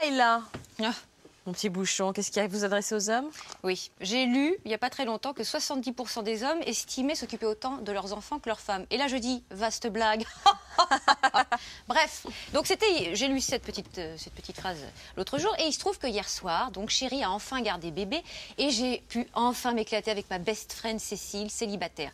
Et là, mon petit bouchon, qu'est-ce qu'il y a à vous adresser aux hommes? Oui, j'ai lu, il n'y a pas très longtemps, que 70% des hommes estimaient s'occuper autant de leurs enfants que leurs femmes. Et là, je dis, vaste blague. Bref, donc j'ai lu cette petite phrase l'autre jour, et il se trouve que hier soir, donc chérie a enfin gardé bébé, et j'ai pu enfin m'éclater avec ma best friend Cécile, célibataire.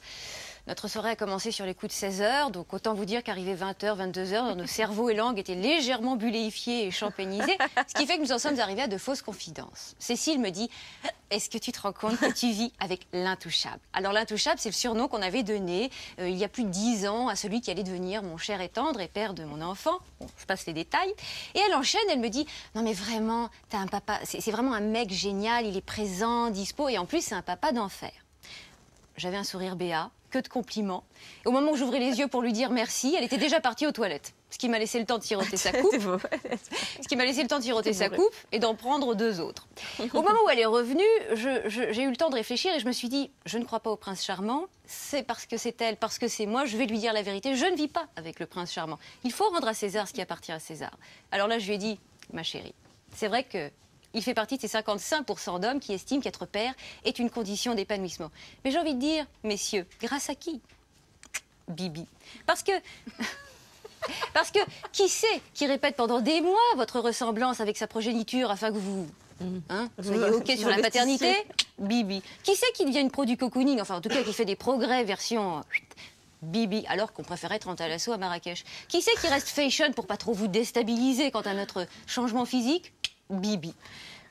Notre soirée a commencé sur les coups de 16 h, donc autant vous dire qu'arrivé 20 h, 22 h, nos cerveaux et langues étaient légèrement buléifiés et champagnisés, ce qui fait que nous en sommes arrivés à de fausses confidences. Cécile me dit, est-ce que tu te rends compte que tu vis avec l'intouchable? Alors l'intouchable, c'est le surnom qu'on avait donné il y a plus de 10 ans à celui qui allait devenir mon cher et tendre et père de mon enfant. Bon, je passe les détails. Et elle enchaîne, elle me dit, non mais vraiment, t'as un papa, c'est vraiment un mec génial, il est présent, dispo, et en plus c'est un papa d'enfer. J'avais un sourire béat, que de compliments. Et au moment où j'ouvrais les yeux pour lui dire merci, elle était déjà partie aux toilettes. Ce qui m'a laissé le temps de siroter sa coupe. Ce qui m'a laissé le temps de siroter sa coupe et d'en prendre 2 autres. Au moment où elle est revenue, j'ai eu le temps de réfléchir et je me suis dit, je ne crois pas au prince charmant. C'est parce que c'est elle, parce que c'est moi, je vais lui dire la vérité. Je ne vis pas avec le prince charmant. Il faut rendre à César ce qui appartient à César. Alors là, je lui ai dit, ma chérie, c'est vrai que il fait partie de ces 55% d'hommes qui estiment qu'être père est une condition d'épanouissement. Mais j'ai envie de dire, messieurs, grâce à qui? Bibi. Parce que qui c'est qui répète pendant des mois votre ressemblance avec sa progéniture afin que vous soyez OK sur la paternité? Bibi. Qui c'est qui devient une pro du cocooning? Enfin, en tout cas, qui fait des progrès version Bibi, alors qu'on préfère être en thalasso à Marrakech. Qui c'est qui reste fashion pour pas trop vous déstabiliser quant à notre changement physique? Bibi.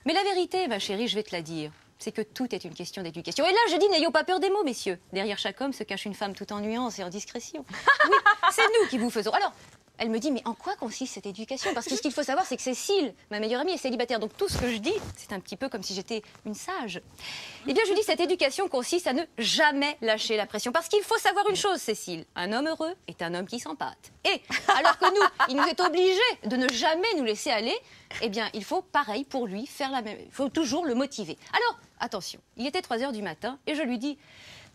Mais la vérité, ma chérie, je vais te la dire, c'est que tout est une question d'éducation. Et là, je dis, n'ayons pas peur des mots, messieurs. Derrière chaque homme se cache une femme tout en nuances et en discrétion. Oui, c'est nous qui vous faisons. Alors, elle me dit, mais en quoi consiste cette éducation? Parce que ce qu'il faut savoir, c'est que Cécile, ma meilleure amie, est célibataire. Donc tout ce que je dis, c'est un petit peu comme si j'étais une sage. Eh bien, je dis, cette éducation consiste à ne jamais lâcher la pression. Parce qu'il faut savoir une chose, Cécile. Un homme heureux est un homme qui s'empâte. Et alors que nous, il nous est obligé de ne jamais nous laisser aller, eh bien, il faut, pareil, pour lui, faire la même... Il faut toujours le motiver. Alors, attention, il était 3 h du matin et je lui dis,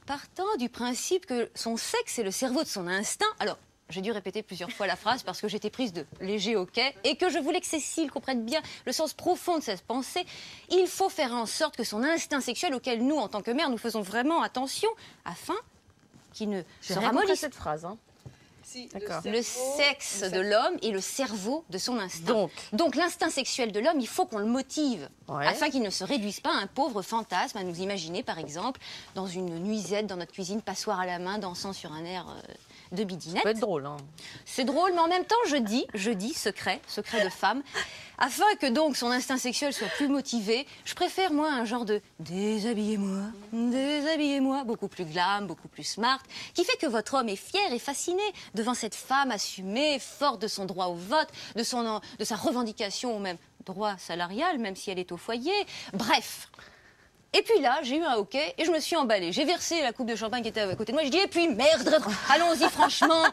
partant du principe que son sexe est le cerveau de son instinct, alors... J'ai dû répéter plusieurs fois la phrase parce que j'étais prise de léger hoquet et que je voulais que Cécile comprenne bien le sens profond de cette pensée. Il faut faire en sorte que son instinct sexuel, auquel nous, en tant que mère, nous faisons vraiment attention, afin qu'il ne se ramollisse. Cette phrase, hein. Si, le sexe de l'homme et le cerveau de son instinct. Donc l'instinct sexuel de l'homme, il faut qu'on le motive, afin qu'il ne se réduise pas à un pauvre fantasme, à nous imaginer, par exemple, dans une nuisette, dans notre cuisine, passoire à la main, dansant sur un air de bidinette. Ça peut être drôle, hein. C'est drôle, mais en même temps, je dis, secret de femme, afin que donc son instinct sexuel soit plus motivé, je préfère, moi, un genre de déshabillez-moi, beaucoup plus glam, beaucoup plus smart, qui fait que votre homme est fier et fasciné devant cette femme assumée, forte de son droit au vote, de sa revendication au même droit salarial, même si elle est au foyer. Bref. Et puis là, j'ai eu un hoquet et je me suis emballée. J'ai versé la coupe de champagne qui était à côté de moi. Je dis, et puis merde, allons-y franchement.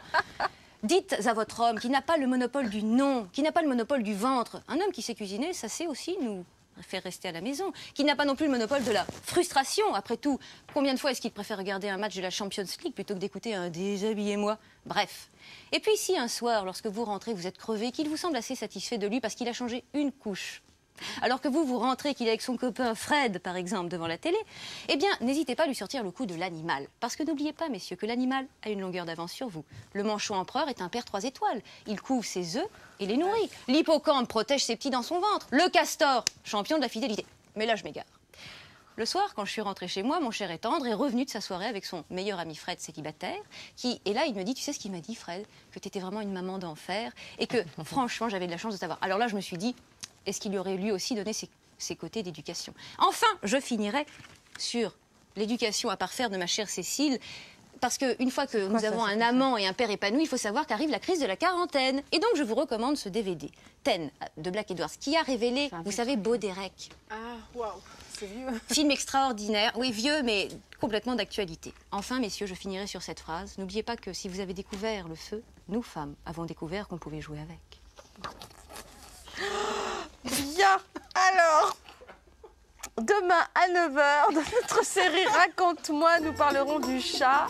Dites à votre homme qui n'a pas le monopole du non, qui n'a pas le monopole du ventre. Un homme qui sait cuisiner, ça sait aussi nous faire rester à la maison. Qui n'a pas non plus le monopole de la frustration. Après tout, combien de fois est-ce qu'il préfère regarder un match de la Champions League plutôt que d'écouter un déshabillez-moi? Bref. Et puis si un soir, lorsque vous rentrez, vous êtes crevé, qu'il vous semble assez satisfait de lui parce qu'il a changé une couche, alors que vous rentrez, qu'il est avec son copain Fred, par exemple, devant la télé, eh bien, n'hésitez pas à lui sortir le coup de l'animal. Parce que n'oubliez pas, messieurs, que l'animal a une longueur d'avance sur vous. Le manchot empereur est un père 3 étoiles. Il couvre ses œufs et les nourrit. L'hippocampe protège ses petits dans son ventre. Le castor, champion de la fidélité. Mais là, je m'égare. Le soir, quand je suis rentrée chez moi, mon cher et tendre est revenu de sa soirée avec son meilleur ami Fred, célibataire, et là, il me dit, tu sais ce qu'il m'a dit, Fred? Que tu étais vraiment une maman d'enfer et que, franchement, j'avais de la chance de t'avoir. Alors là, je me suis dit, est-ce qu'il lui aurait lui aussi donné ses côtés d'éducation? Enfin, je finirai sur l'éducation à parfaire de ma chère Cécile. Parce qu'une fois que nous avons un amant et un père épanoui, il faut savoir qu'arrive la crise de la quarantaine. Et donc, je vous recommande ce DVD, Ten, de Black Edwards, qui a révélé, vous savez, Baudérec. Ah, waouh, c'est vieux. Film extraordinaire, oui, vieux, mais complètement d'actualité. Enfin, messieurs, je finirai sur cette phrase. N'oubliez pas que si vous avez découvert le feu, nous, femmes, avons découvert qu'on pouvait jouer avec. Bien. Alors, demain à 9 h, dans notre série Raconte-moi, nous parlerons du chat.